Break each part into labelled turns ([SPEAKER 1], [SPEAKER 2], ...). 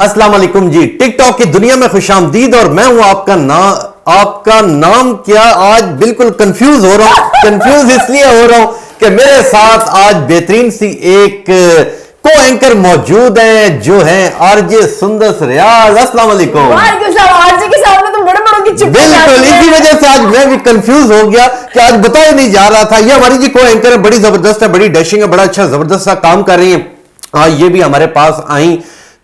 [SPEAKER 1] अस्सलाम वालेकुम जी। टिकटॉक की दुनिया में खुशामदीद। और मैं हूं आपका नाम क्या? आज बिल्कुल कंफ्यूज हो रहा हूं। कंफ्यूज इसलिए हो रहा हूं कि मेरे साथ आज बेहतरीन सी एक को एंकर मौजूद है जो है आरजे सुंदर रियाज। अस्सलाम वालेकुम।
[SPEAKER 2] आरजे के सामने तो बड़े बड़ों की चुप्पी
[SPEAKER 1] बिल्कुल, इसी वजह से आज मैं भी कंफ्यूज हो गया कि आज बताया नहीं जा रहा था। ये हमारी जी को एंकर है, बड़ी जबरदस्त है, बड़ी डैशिंग है, बड़ा अच्छा जबरदस्त सा काम कर रही है। ये भी हमारे पास आई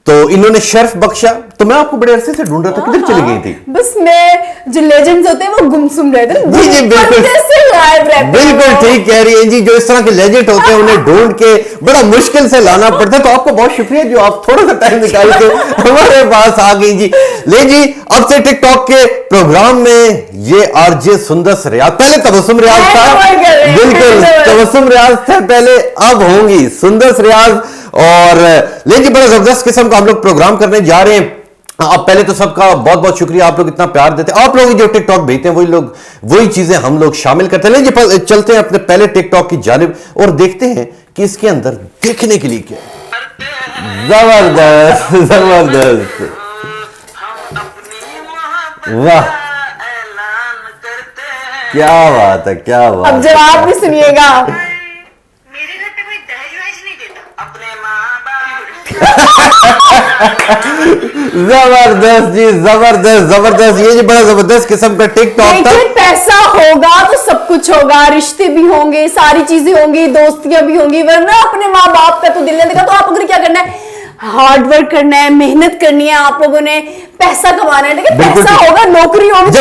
[SPEAKER 1] तो इन्होंने शर्फ बख्शा। तो मैं आपको बड़े अरसे से ढूंढ रहा था, किधर चली गई थी?
[SPEAKER 2] बस मैं जो लेजेंड्स होते हैं वो गुमसुम रहते हैं।
[SPEAKER 1] जी जी बिल्कुल, बिल्कुल ठीक कह रही है जी। जो इस तरह के लेजेंड होते हैं उन्हें ढूंढ के बड़ा मुश्किल से लाना पड़ता है। तो आपको बहुत शुक्रिया जो आप थोड़ा सा टाइम निकाल के हमारे पास आ गई जी। ले जी, अब से टिकटॉक के प्रोग्राम में ये आरजे सुंदर रियाज, पहले तबस्सुम रियाज था, बिल्कुल तबस्सुम रियाज थे पहले, अब होंगी सुंदर रियाज। और लेकिन बड़ा जबरदस्त किस्म का हम लोग प्रोग्राम करने जा रहे हैं। अब पहले तो सबका बहुत बहुत शुक्रिया, आप लोग इतना प्यार देते हैं। आप लोग जो टिकटॉक भेजते हैं वही लोग वही चीजें हम लोग शामिल करते हैं। लेकिन चलते हैं अपने पहले टिकटॉक की जानिब और देखते हैं कि इसके अंदर देखने के लिए क्या जबरदस्त जबरदस्त। वाह, क्या बात है, क्या बात।
[SPEAKER 2] अब जवाब भी सुनिएगा।
[SPEAKER 1] जबरदस्त जी, जबरदस्त जबरदस्त। ये जी बड़ा जबरदस्त किस्म का टिकटॉक था।
[SPEAKER 2] पैसा होगा तो सब कुछ होगा, रिश्ते भी होंगे, सारी चीजें होंगी, दोस्तियां भी होंगी, वरना अपने माँ बाप का तो दिल नहीं देखा। तो आप अगर क्या करना है, हार्ड वर्क करना है, मेहनत करनी है, आप लोगों ने पैसा कमाना है। लेकिन पैसा होगा, नौकरी होगी,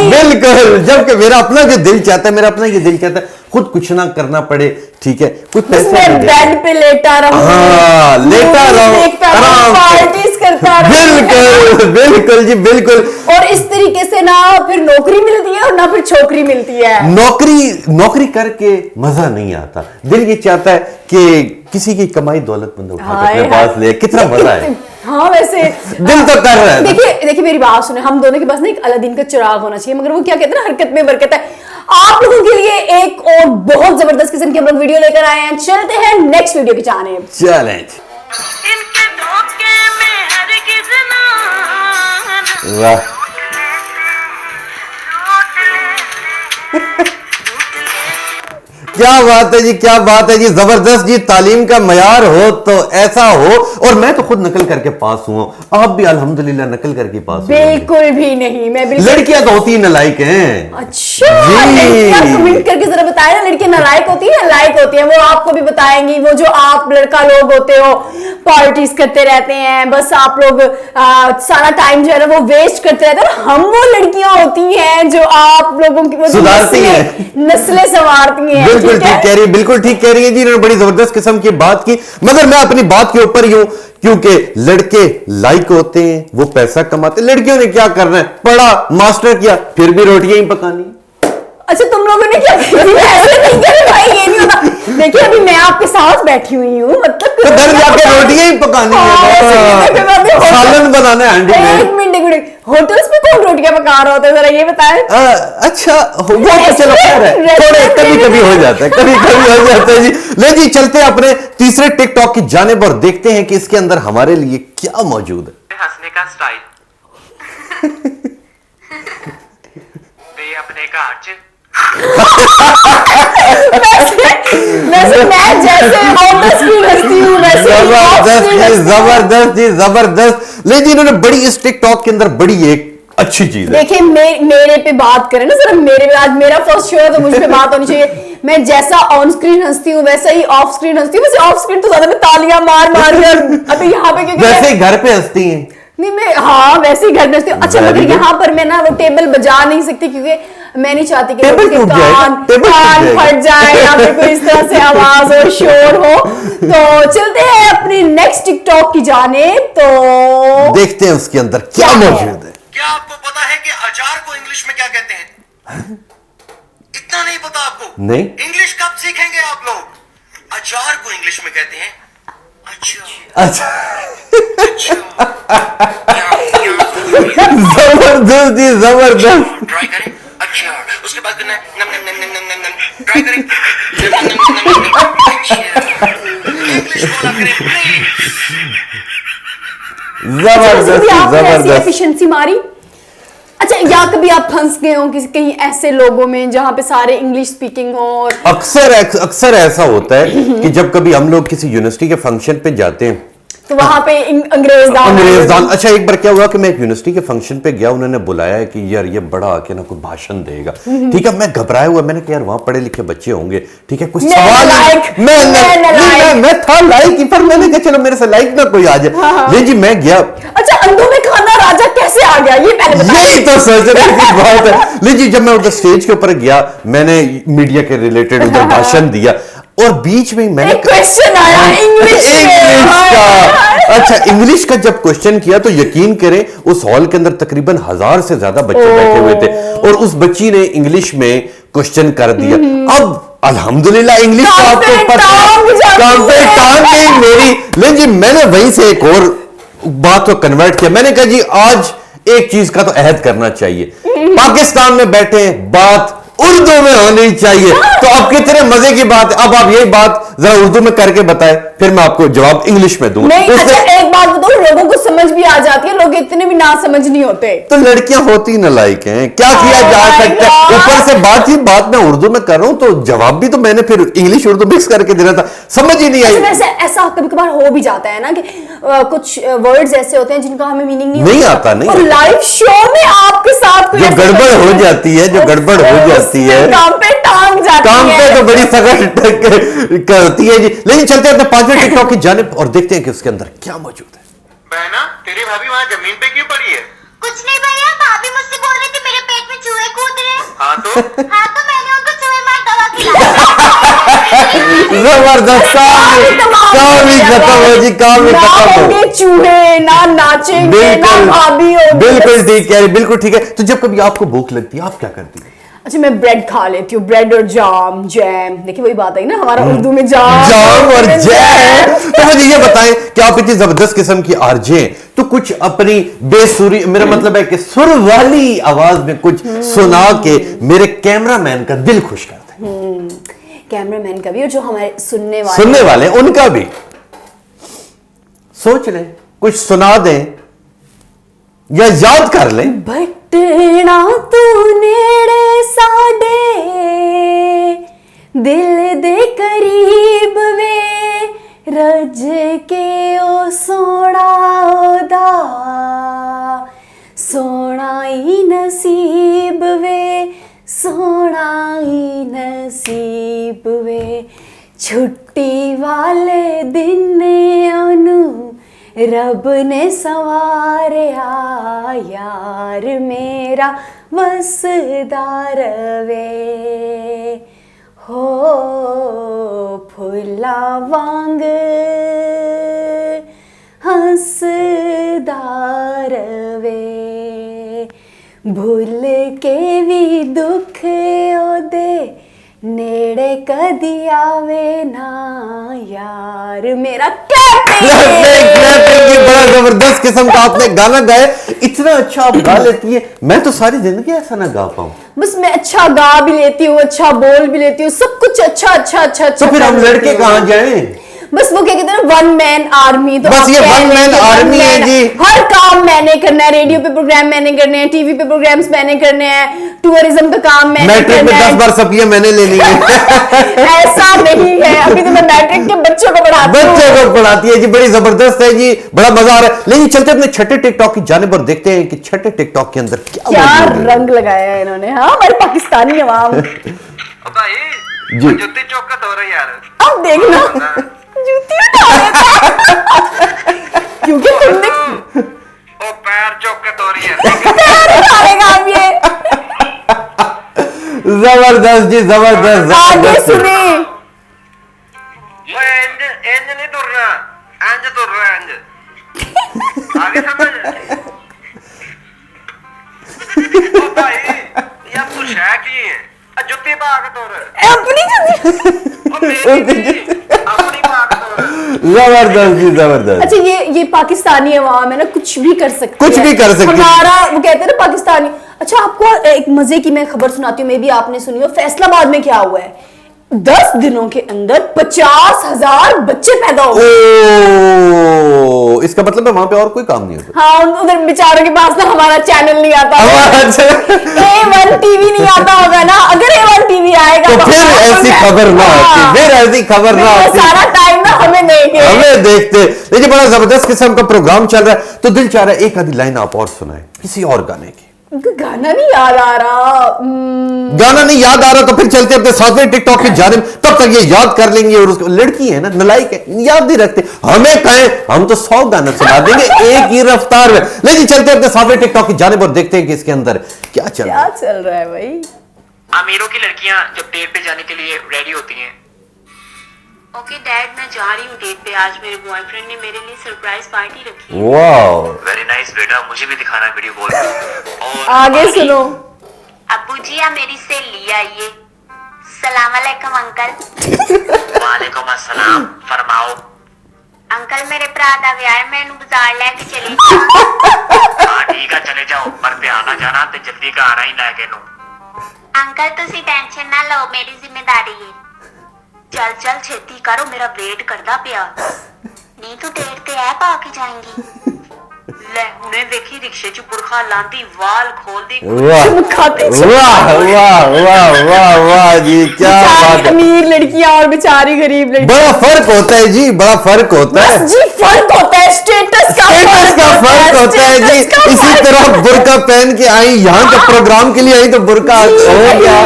[SPEAKER 1] बिल्कुल, जबकि मेरा अपना जो दिल चाहता है, मेरा अपना ये दिल चाहता है खुद कुछ ना करना पड़े, ठीक है, कुछ पैसे
[SPEAKER 2] बेड पे लेटा रहूं,
[SPEAKER 1] हाँ लेटा रहूं,
[SPEAKER 2] पार्टीज करता रहूं।
[SPEAKER 1] बिल्कुल बिल्कुल जी बिल्कुल।
[SPEAKER 2] और इस तरीके से ना फिर नौकरी मिलती है और ना फिर छोकरी मिलती है।
[SPEAKER 1] नौकरी करके मजा नहीं आता। दिल ये चाहता है कि किसी की कमाई दौलत बंद उठा के अपने पास ले, कितना मजा है।
[SPEAKER 2] हाँ वैसे
[SPEAKER 1] दिल तो कर रहा है।
[SPEAKER 2] देखिए मेरी बात सुने, हम दोनों के पास ना एक अलादीन का चिराग होना चाहिए, मगर वो क्या कहते हैं ना, हरकत में बरकत है। आप लोगों के लिए एक और बहुत जबरदस्त किस्म की हम लोग वीडियो लेकर आए हैं। चलते हैं नेक्स्ट वीडियो की जानिब।
[SPEAKER 1] चैलेंज। वाह क्या बात है जी, क्या बात है जी, जबरदस्त जी। तालीम का मयार हो तो ऐसा हो। और मैं तो खुद नकल करके पास हुआ, आप भी अल्हम्दुलिल्लाह नकल करके पास हुए।
[SPEAKER 2] बिल्कुल भी नहीं, मैं बिल्कुल।
[SPEAKER 1] लड़कियां तो होती नालायक हैं।
[SPEAKER 2] अच्छा, लड़कियां कमेंट करके जरा बताएं ना, लड़कियां नालायक होती है, लायक होती है? वो आपको भी बताएंगी। वो जो आप लड़का लोग होते हो, पार्टीज करते रहते हैं, बस आप लोग सारा टाइम जो है ना वो वेस्ट करते रहते हैं। हम वो लड़कियां होती हैं जो आप लोगों की
[SPEAKER 1] सुधारती हैं,
[SPEAKER 2] नस्लें संवारती हैं।
[SPEAKER 1] बिल्कुल ठीक कह रही है, बिल्कुल ठीक कह रही है जी। इन्होंने बड़ी जबरदस्त किस्म की बात की। मगर मैं अपनी बात के ऊपर ही हूं, क्योंकि लड़के लाइक होते हैं, वो पैसा कमाते। लड़कियों ने क्या करना है, पढ़ा, मास्टर किया, फिर भी रोटियां ही पकानी।
[SPEAKER 2] अच्छा, तुम लोगों ने क्या किया? ऐसे नहीं करे भाई, ये नहीं होता। देखिए अभी मैं आपके साथ बैठी हुई हूँ, मतलब
[SPEAKER 1] तो घर जाके रोटियां ही पकानी है, सालन बनाना है हांडी में।
[SPEAKER 2] एक मिनट, होटल्स में कौन रोटियां पका रहा होता है, जरा ये बताएं।
[SPEAKER 1] अच्छा, वो तो चलो खैर है, थोड़े कभी कभी हो जाता है, कभी कभी हो जाता है जी। ले जी, चलते हैं अपने तीसरे टिकटॉक की जानिब और देखते हैं कि इसके अंदर हमारे लिए क्या मौजूद है।
[SPEAKER 3] हंसने का स्टाइल वे अपने कांच
[SPEAKER 2] वैसे मैं जैसे ऑन द स्क्रीन हंसती हूँ वैसे
[SPEAKER 1] जबरदस्त जी, जबरदस्त। लेकिन इन्होंने बड़ी इस टिकटॉक के अंदर बड़ी एक अच्छी चीज है।
[SPEAKER 2] देखिए मेरे पे बात करें ना जरा, मेरे आज मेरा फर्स्ट शो है तो मुझ पे बात होनी चाहिए। मैं जैसा ऑन स्क्रीन हंसती हूँ वैसा ही ऑफ स्क्रीन हंसती हूँ। वैसे ऑफ स्क्रीन तो ज्यादा मैं तालियां मार अभी यहाँ पे क्योंकि
[SPEAKER 1] वैसे ही घर पे हंसती हैं।
[SPEAKER 2] नहीं मैं, हाँ वैसे ही घर में हंसती हूँ। अच्छा मगर यहाँ पर मैं ना वो टेबल बजा नहीं सकती, क्योंकि मैं नहीं चाहती कि कान फट जाए या फिर कोई इस तरह से आवाज और शोर हो। तो चलते हैं अपनी नेक्स्ट टिकटॉक की जाने, तो
[SPEAKER 1] देखते हैं उसके अंदर क्या मौजूद है।
[SPEAKER 4] क्या आपको पता है कि अचार को इंग्लिश में क्या कहते हैं? इतना नहीं पता आपको?
[SPEAKER 1] नहीं।
[SPEAKER 4] इंग्लिश कब सीखेंगे आप लोग? अचार को इंग्लिश में कहते हैं
[SPEAKER 1] अच्छा। जबरदस्त जी, जबरदस्त।
[SPEAKER 4] ट्राई करें अचार, उसके बाद करना है नम नम नम नम नम नम। ट्राई करें नम नम नम नम नम। इंग्लिश बोला करें प्लीज।
[SPEAKER 1] जबरदस्त जबरदस्त।
[SPEAKER 2] एफिशिएंसी मारी। अच्छा, या कभी आप फंस गए हो किसी कहीं ऐसे लोगों में जहां पे सारे इंग्लिश स्पीकिंग हो? और
[SPEAKER 1] अक्सर ऐसा होता है कि जब कभी हम लोग किसी यूनिवर्सिटी के फंक्शन पे जाते हैं
[SPEAKER 2] तो वहां पे अंग्रेज दान।
[SPEAKER 1] अच्छा, एक बार क्या हुआ कि मैं एक यूनिवर्सिटी के फंक्शन पे गया, उन्होंने बुलाया है कि यार ये बड़ा आके ना कोई भाषण देगा। ठीक है, मैं घबराया हुआ, मैंने कहा यार वहां पढ़े लिखे बच्चे होंगे, ठीक है, कुछ सवाल मैं था लाइक ही, पर मैंने कहा चलो मेरे से लाइक ना कोई आ जाए। ले जी मैं गया।
[SPEAKER 2] अच्छा, अंधों में खाना राजा कैसे आ गया, ये पहले बताओ।
[SPEAKER 1] यही तो सोचने की बात है। ले जी, जब मैं उधर स्टेज के ऊपर गया, मैंने मीडिया के रिलेटेड उधर भाषण दिया, और बीच में मैंने
[SPEAKER 2] क्वेश्चन आया इंग्लिश
[SPEAKER 1] का। अच्छा, इंग्लिश का जब क्वेश्चन किया तो यकीन करें उस हॉल के अंदर तकरीबन 1000 से ज्यादा बच्चे बैठे हुए थे, और उस बच्ची ने इंग्लिश में क्वेश्चन कर दिया। अब अल्हम्दुलिल्लाह इंग्लिश तो आपको पता है, टांग गई मेरी। लेकिन जी मैंने वहीं से एक और बात को कन्वर्ट किया, मैंने कहा जी आज एक चीज का तो अहद करना चाहिए, पाकिस्तान में बैठे बात उर्दू में होनी चाहिए। तो अब कितने मजे की बात है। अब आप यही बात जरा उर्दू में करके बताएं, फिर मैं आपको जवाब इंग्लिश में दूंगा।
[SPEAKER 2] नहीं, अच्छा एक बात बताओ, लोगों को समझ भी आ जाती है, लोग इतने भी ना समझ नहीं होते।
[SPEAKER 1] तो लड़कियां होती नालायक हैं, क्या किया जा सकता है। ऊपर से बात मैं उर्दू में कर रहा हूं, तो जवाब भी तो मैंने फिर इंग्लिश उर्दू मिक्स करके देना था, समझ ही नहीं आई।
[SPEAKER 2] वैसे ऐसा कभी कभार हो भी जाता है ना कि कुछ वर्ड्स ऐसे होते हैं जिनका हमें मीनिंग नहीं आता,
[SPEAKER 1] नहीं
[SPEAKER 2] और लाइव शो में आपके साथ
[SPEAKER 1] जो गड़बड़ हो जाती है,
[SPEAKER 2] काम पे टांग जाती है।
[SPEAKER 1] काम पे तो बड़ी सख्त करती है जी। लेकिन चलते हैं 5वें टिकटॉक की जानिब और देखते हैं कि उसके अंदर क्या मौजूद है।
[SPEAKER 3] बहना, तेरी भाभी वहाँ जमीन पे क्यों पड़ी है?
[SPEAKER 5] कुछ नहीं भैया, भाभी मुझसे बोल रही थी मेरे पेट में चूहे कूद रहे हैं।
[SPEAKER 3] हाँ तो
[SPEAKER 5] मैंने उनको चूहे मार दवा खिलाई।
[SPEAKER 1] जबरदस्त, काम ही खत्म हो जी, काम ही खत्म हो।
[SPEAKER 2] चूहे ना नाचेंगे ना भाभी होगी।
[SPEAKER 1] बिल्कुल ठीक है, बिल्कुल ठीक है। तो जब कभी आपको भूख लगती है आप क्या करती है?
[SPEAKER 2] अच्छा, मैं ब्रेड खा लेती हूँ, ब्रेड और जाम जैम। देखिए वही बात है ना, हमारा उर्दू में जाम
[SPEAKER 1] और जैम। तो मुझे ये बताएं कि आप इतनी जबरदस्त किस्म की आरजे हैं, तो कुछ अपनी बेसुरी, मेरा मतलब है कि सुर वाली आवाज में कुछ सुना के मेरे कैमरामैन का दिल खुश करते हैं।
[SPEAKER 2] कैमरामैन का भी, और जो हमारे सुनने
[SPEAKER 1] वाले उनका भी। सोच लें, कुछ सुना दें या याद कर लें।
[SPEAKER 2] बटना तू नेड़े साडे, दिल दे करीब वे, रज के ओ सोना ओदा, सोना ही नसीब वे, सोना ही नसीब वे। छुट्टी वाले दिन ओनू रब ने संवारिया, यार मेरा वसदार वे, हो फुला वांग हंसदार वे, भूल के भी दुख ओदे नेड़े कदी आवे ना, यार मेरा।
[SPEAKER 1] बड़ा जबरदस्त किस्म का आपने गाना गाया, इतना अच्छा आप गा लेती है, मैं तो सारी जिंदगी ऐसा ना गा पाऊं।
[SPEAKER 2] बस मैं अच्छा गा भी लेती हूँ, अच्छा बोल भी लेती हूँ, सब कुछ अच्छा।
[SPEAKER 1] तो फिर हम लड़के कहाँ जाएं?
[SPEAKER 2] बस वो क्या कहते हैं, वन मैन आर्मी। तो
[SPEAKER 1] बस ये वन मैन आर्मी है जी।
[SPEAKER 2] हर काम मैंने करना है, रेडियो पे प्रोग्राम मैंने करने हैं, टीवी पे प्रोग्राम्स मैंने करने हैं, टूरिज्म का काम मैंने
[SPEAKER 1] मैट्रिक में
[SPEAKER 2] करना है।
[SPEAKER 1] 10 बार सफिया मैंने लेनी है।
[SPEAKER 2] ऐसा नहीं है, अभी तो मैं मैट्रिक के बच्चों को
[SPEAKER 1] पढ़ाती है जी, बड़ी जबरदस्त है जी, बड़ा मजा आ रहा है। लेकिन चलते अपने छठे टिकटॉक की जानिब और देखते हैं कि छठे टिकटॉक के अंदर
[SPEAKER 2] क्या रंग लगाया है इन्होंने। हाँ, हमारे पाकिस्तानी अवाम।
[SPEAKER 3] भाई
[SPEAKER 1] जी।
[SPEAKER 3] जुत्ती चौक का दौरा यार,
[SPEAKER 2] अब देखना जूती क्योंकि तुमने
[SPEAKER 3] ओ पैर चौक का दौरा यार।
[SPEAKER 2] पैर उठाएगा अब ये।
[SPEAKER 1] जबरदस्त जी, जबरदस्त।
[SPEAKER 2] आगे सुने।
[SPEAKER 3] वो इंज नहीं तुर रहा, इंज तुर रहा, इंज आगे समझ। ओ भाई यार तू शह की है, जुत्ती पा के तुर
[SPEAKER 2] अपनी
[SPEAKER 3] अपनी पा के तुर।
[SPEAKER 1] जबरदस्त जी, जबरदस्त।
[SPEAKER 2] अच्छा, ये पाकिस्तानी अवाम है ना, कुछ भी कर सकती है,
[SPEAKER 1] कुछ भी कर सकती है।
[SPEAKER 2] हमारा वो कहते हैं ना पाकिस्तानी। अच्छा, आपको एक मजे की मैं खबर सुनाती हूँ, मे भी आपने सुनी हो। फैसलाबाद में क्या हुआ है, 10 दिनों के अंदर 50,000 बच्चे पैदा हो गए।
[SPEAKER 1] इसका मतलब है वहां पे और कोई काम नहीं होता।
[SPEAKER 2] हाँ, उधर बेचारों के पास ना हमारा चैनल नहीं आता, A1 टीवी नहीं आता होगा ना। अगर A1 टीवी आएगा
[SPEAKER 1] तो फिर ऐसी खबर ना आती, फिर ऐसी खबर ना आती,
[SPEAKER 2] सारा टाइम ना हमें देंगे,
[SPEAKER 1] हमें देखते। देखिए बड़ा जबरदस्त किस्म का प्रोग्राम चल रहा है, तो दिल चाह रहा है एक आधी लाइन आप और सुनाए किसी और गाने की।
[SPEAKER 2] गाना नहीं याद आ रहा।
[SPEAKER 1] गाना नहीं याद आ रहा तो फिर चलते अपने सातवें टिकटॉक की जानिब, तब तक ये याद कर लेंगे। और उसको लड़की है ना, नलायक है, याद नहीं रखते। हमें कहें हम तो 100 गाना सुना देंगे एक ही रफ्तार में। लेकिन चलते अपने सातवें टिकटॉक की जानिब और देखते हैं कि इसके अंदर क्या चल रहा है।
[SPEAKER 2] क्या चल रहा है भाई?
[SPEAKER 4] अमीरों की लड़कियां जब डेट पे जाने के लिए रेडी होती हैं। ओके डैड, मैं जा रही हूँ डेट पे। आज मेरे बॉयफ्रेंड ने मेरे लिए सरप्राइज पार्टी रखी है।
[SPEAKER 1] वाओ,
[SPEAKER 4] वेरी नाइस बेटा, मुझे भी दिखाना है वीडियो कॉल पे। और
[SPEAKER 2] आगे सुनो।
[SPEAKER 5] अब्बू जी आप मेरी सहेली आइए। सलाम अलैकुम अंकल।
[SPEAKER 4] वालेकुम अस्सलाम, फरमाओ।
[SPEAKER 5] अंकल मेरे भरा दा विआह है, मैनू बाजार लेके चली।
[SPEAKER 4] हाँ ठीक है, चले जाओ, पर पे आना जाना ते जल्दी का आना ही लैके नु।
[SPEAKER 5] अंकल तुसी टेंशन ना लो, मेरी जिम्मेदारी है। चल चल छेती करो, मेरा वेट करदा पिया। नहीं तो डेट ते ऐ पा के जाएंगी। ले हुने देखी रिक्शे च बुरखा लांदी, वाल खोल दी।
[SPEAKER 1] वाह वाह वाह वाह वाह जी, क्या बात है।
[SPEAKER 2] अमीर लड़कियां और बेचारी गरीब लड़कियां,
[SPEAKER 1] बड़ा फर्क होता है जी, बड़ा फर्क होता है
[SPEAKER 2] जी। फर्क होता है, स्टेटस का
[SPEAKER 1] फर्क होता है जी। इसी तरह बुर्का पहन के आई, यहाँ के प्रोग्राम के लिए आई तो बुर्का हो गया।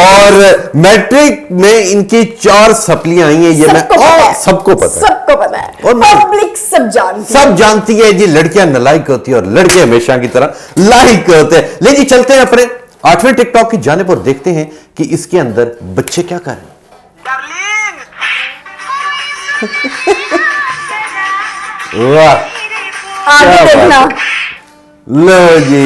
[SPEAKER 1] और मैट्रिक में इनकी 4 सप्लियां आई हैं, ये मैं सबको पता है,
[SPEAKER 2] सबको पता है,
[SPEAKER 1] और
[SPEAKER 2] पब्लिक सब जानती
[SPEAKER 1] है जी। लड़कियां नालायक होती है और लड़के हमेशा की तरह लाइक होते हैं। लेकिन चलते हैं अपने 8वें टिकटॉक की जानिब और देखते हैं कि इसके अंदर बच्चे क्या कर रहे हैं।
[SPEAKER 3] डार्लिंग
[SPEAKER 1] वाह,
[SPEAKER 2] आगे
[SPEAKER 1] क्या
[SPEAKER 2] देखना।
[SPEAKER 1] बात है। लो जी,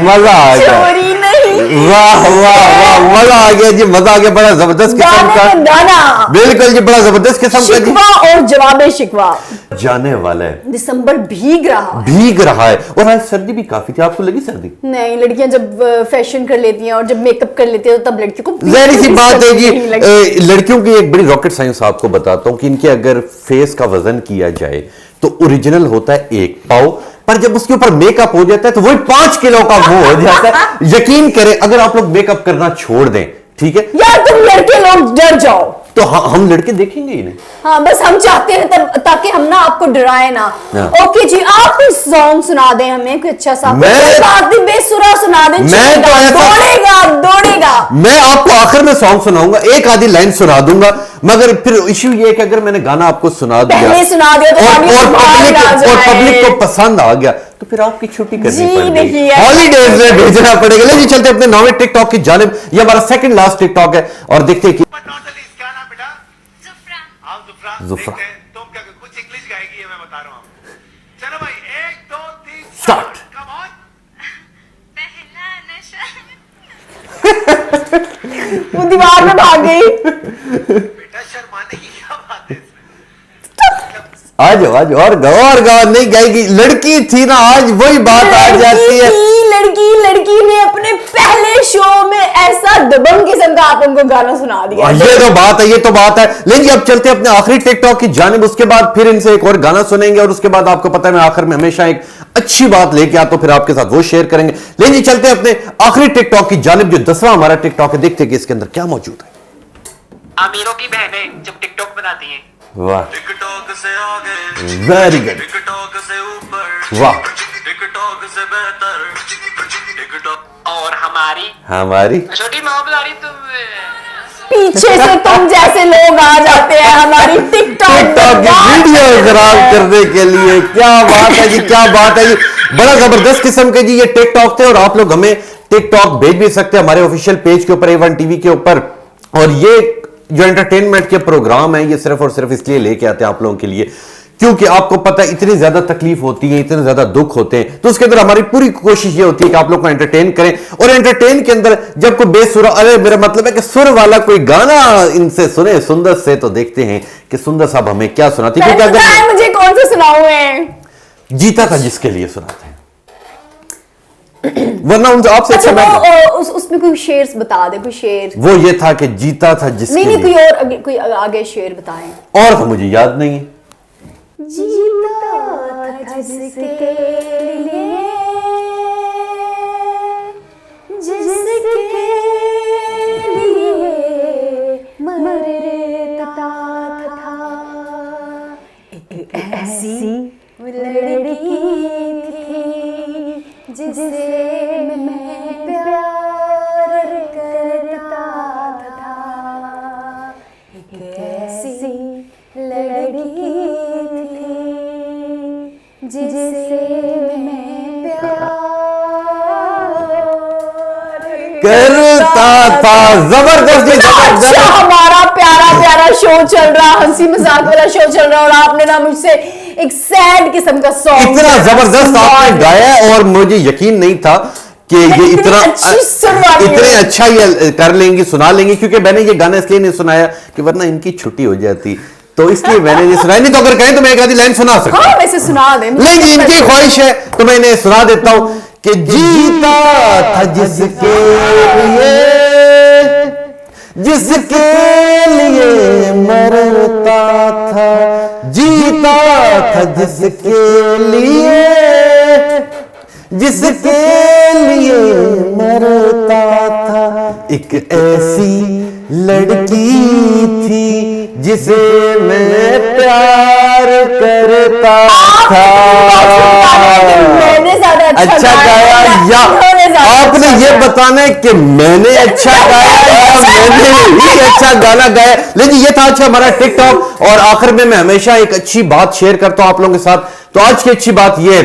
[SPEAKER 1] मजा आ गया।
[SPEAKER 2] चोरी नहीं।
[SPEAKER 1] वाह वाह वाह, मजा आ गया जी, मजा आ गया। बड़ा जबरदस्त किस्म का
[SPEAKER 2] गाना,
[SPEAKER 1] बिल्कुल जी, बड़ा जबरदस्त किस्म का
[SPEAKER 2] शिकवा और जवाबे शिकवा
[SPEAKER 1] जाने वाला है।
[SPEAKER 2] दिसंबर भीग रहा है।
[SPEAKER 1] और आज सर्दी भी काफी थी, आपको लगी सर्दी?
[SPEAKER 2] नहीं, लड़कियां जब फैशन कर लेती हैं और जब मेकअप कर लेती हैं तो तब लड़कियों को
[SPEAKER 1] जाहिर सी बात है जी।
[SPEAKER 2] नहीं लगती।
[SPEAKER 1] लड़कियों की एक बड़ी रॉकेट साइंस आपको बताता हूं कि इनके अगर फेस का वजन किया जाए तो ओरिजिनल होता है 1 पाव, पर जब उसके ऊपर मेकअप हो जाता है तो वही 5 किलो का वो हो जाता है। यकीन करें, अगर आप लोग मेकअप करना छोड़ दें, ठीक है
[SPEAKER 2] यार, तुम लड़के लोग डर जाओ
[SPEAKER 1] तो हम लड़के देखेंगे ही नहीं।
[SPEAKER 2] हाँ, बस हम चाहते हैं तब ताकि हम ना आपको डराए ना।
[SPEAKER 1] हाँ।
[SPEAKER 2] ओके जी, आप कोई सॉन्ग सुना दें हमें, कोई अच्छा सा,
[SPEAKER 1] मैं
[SPEAKER 2] बेसुरा सुना दें।
[SPEAKER 1] मैं तो ऐसा
[SPEAKER 2] दौड़ेगा।
[SPEAKER 1] मैं आपको आखिर में सॉन्ग सुनाऊंगा, एक आधी लाइन सुना दूंगा, मगर फिर इश्यू ये है कि अगर मैंने गाना आपको सुना दिया,
[SPEAKER 2] पहले सुना दिया तो
[SPEAKER 1] और पब्लिक को पसंद आ गया तो फिर आपकी छुट्टी करनी पड़ेगी, हॉलीडेज में भेजना पड़ेगा। लेकिन चलते अपने 9वें टिकटॉक की जानिब। ये हमारा सेकंड लास्ट टिकटॉक है और देखते हैं कि
[SPEAKER 3] क्या नाम बेटा?
[SPEAKER 5] जुफ्रा।
[SPEAKER 3] हाँ जुफ्रा।
[SPEAKER 1] जुफ्रा।
[SPEAKER 3] देखते हैं, तुम क्या कुछ इंग्लिश गाएगी, ये मैं बता रहा हूँ। चलो भाई, 1 2 3
[SPEAKER 1] Start.
[SPEAKER 3] Come on.
[SPEAKER 5] पहला नशा।
[SPEAKER 2] वो दीवार में भाग गई।
[SPEAKER 3] बेटा शर्माने की क्या बात है इसमें?
[SPEAKER 1] आज और गाओ नहीं गाएगी, लड़की थी ना, आज वही बात आ जाती है।
[SPEAKER 2] लड़की ने अपने पहले शो में ऐसा दबंग किस्म का आप उनको गाना सुना दिया।
[SPEAKER 1] ये तो बात है। लेकिन अब चलते अपने आखिरी टिकटॉक की जानिब, उसके बाद फिर इनसे एक और गाना सुनेंगे और उसके बाद आपको पता है मैं आखिर में हमेशा एक अच्छी बात लेके आता हूं, फिर आपके साथ वो शेयर करेंगे। लेकिन चलते अपने आखिरी टिकटॉक की जानिब, जो 10वां हमारा टिकटॉक है, देखते हैं कि इसके अंदर क्या मौजूद है।
[SPEAKER 4] अमीरों की बहनें जब टिकटॉक बनाती हैं।
[SPEAKER 1] वाह,
[SPEAKER 3] टिकटॉक से आगे,
[SPEAKER 1] वेरी गुड,
[SPEAKER 3] टिकटॉक से ऊपर,
[SPEAKER 1] वाह।
[SPEAKER 3] टिकटॉक से बेहतर, टिकटॉक।
[SPEAKER 4] और
[SPEAKER 1] हमारी
[SPEAKER 4] छोटी माँ बता रही तुम
[SPEAKER 2] पीछे से तुम जैसे लोग आ जाते हैं हमारी टिकटॉक
[SPEAKER 1] की वीडियो खराब करने के लिए। क्या बात है जी, क्या बात है जी, बड़ा जबरदस्त किस्म के जी ये टिकटॉक थे। और आप लोग हमें टिकटॉक भेज भी सकते हैं हमारे ऑफिशियल पेज के ऊपर, A1 टीवी के ऊपर। और ये जो एंटरटेनमेंट के प्रोग्राम है, ये सिर्फ और सिर्फ इसलिए लेके आते हैं आप लोगों के लिए, क्योंकि आपको पता है इतनी ज्यादा तकलीफ होती है, इतने ज्यादा दुख होते हैं, तो उसके अंदर हमारी पूरी कोशिश ये होती है कि आप लोग को एंटरटेन करें। और एंटरटेन के अंदर जब कोई बेसुरा, अरे मेरा मतलब है कि सुर वाला कोई गाना इनसे सुने सुंदर से, तो देखते हैं कि सुंदर साहब हमें क्या सुनाती है। क्योंकि अगर
[SPEAKER 2] मुझे कौन सा सुनाऊं मैं?
[SPEAKER 1] जीता था जिसके लिए सुनाते हैं, वरना उनसे आपसे
[SPEAKER 2] अच्छा,
[SPEAKER 1] अच्छा
[SPEAKER 2] उसमें कोई शेर बता दे, कोई शेर।
[SPEAKER 1] वो ये था कि जीता था जिसके
[SPEAKER 2] नहीं,
[SPEAKER 1] लिए।
[SPEAKER 2] कोई आगे शेर बताएं।
[SPEAKER 1] और तो मुझे याद नहीं है।
[SPEAKER 2] जीता था जिसके लिए, जिसके लिए मरता था। एक ऐसी लड़की थी जिसे मैं प्यार करता था। एक ऐसी लड़की थी जिसे मैं प्यार
[SPEAKER 1] करता था। जबरदस्त
[SPEAKER 2] अच्छा हमारा प्यारा प्यारा शो चल रहा, हंसी मजाक वाला शो चल रहा, और आपने ना मुझसे एक सैड किस्म का सॉन्ग
[SPEAKER 1] इतना जबरदस्त आपने गाया और मुझे यकीन नहीं था कि ये इतना इतने अच्छा ये कर लेंगी, सुना लेंगी, क्योंकि मैंने ये गाना इसलिए नहीं सुनाया कि वरना इनकी छुट्टी हो जाती, तो इसलिए मैंने नहीं सुनाया। नहीं तो अगर कहें तो मैं एक आधी लाइन सुना सकता हूं।
[SPEAKER 2] हाँ वैसे सुना दे,
[SPEAKER 1] नहीं जी, इनकी ख्वाहिश है तो मैं इन्हें सुना देता हूं कि जीता था जिसके लिए, जिसके लिए मरता था, जीता था जिसके लिए, जिसके लिए मरता था। एक ऐसी लड़की थी जिसे मैं प्यार करता था।
[SPEAKER 2] मैंने ज्यादा
[SPEAKER 1] अच्छा गाया या आपने ये बताना है कि मैंने अच्छा गाया या मैंने ही अच्छा गाना गाया। लेकिन ये था अच्छा हमारा टिकटॉक, और आखिर में मैं हमेशा एक अच्छी बात शेयर करता हूं आप लोगों के साथ। तो आज की अच्छी बात यह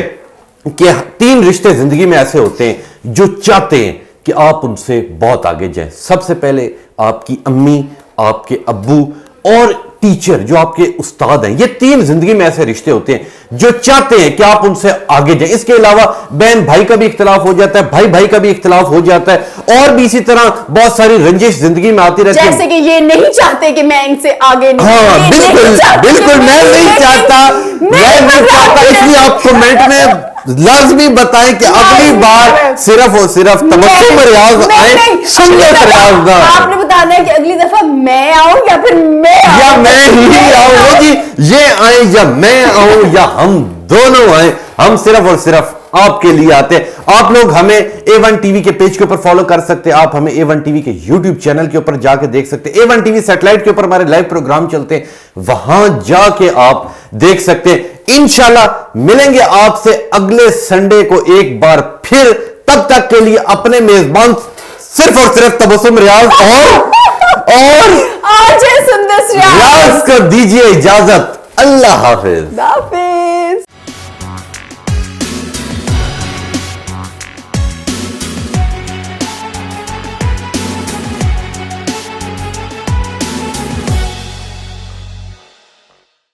[SPEAKER 1] कि 3 रिश्ते जिंदगी में ऐसे होते हैं जो चाहते हैं कि आप उनसे बहुत आगे जाएं। सबसे पहले आपकी अम्मी, आपके अब्बू और टीचर जो आपके उस्ताद हैं, ये 3 जिंदगी में ऐसे रिश्ते होते हैं जो चाहते हैं कि आप उनसे आगे जाएं। इसके अलावा बहन भाई का भी इख्तिलाफ हो जाता है, भाई भाई का भी इख्तिलाफ हो जाता है, और भी इसी तरह बहुत सारी रंजिश जिंदगी में आती रहती है।
[SPEAKER 2] जैसे कि ये नहीं चाहते कि मैं इनसे आगे नहीं,
[SPEAKER 1] हाँ बिल्कुल बिल्कुल, मैं नहीं चाहता, इसलिए आप कमेंट में लाजमी बताएं कि अगली बार सिर्फ और सिर्फ तबस्सुम रियाज आए, सुन्नत रियाज ना।
[SPEAKER 2] आपने बताना है कि अगली दफा मैं आऊं या फिर मैं
[SPEAKER 1] या मैं ही आऊं जी, ये आए या मैं आऊं या हम दोनों आए, हम सिर्फ और सिर्फ आपके लिए आते हैं। आप लोग हमें A1 टीवी के पेज के ऊपर फॉलो कर सकते हैं, आप हमें A1 टीवी के YouTube चैनल के ऊपर जाके देख सकते हैं, A1 टीवी सैटेलाइट के ऊपर हमारे लाइव प्रोग्राम चलते हैं, वहां जाके आप देख सकते हैं। इंशाल्लाह मिलेंगे आपसे अगले संडे को एक बार फिर, तब तक के लिए अपने मेजबान सिर्फ और सिर्फ तबस्सुम रियाज और
[SPEAKER 2] आज सुंदर
[SPEAKER 1] रियाज को दीजिए इजाजत। अल्लाह हाफिज।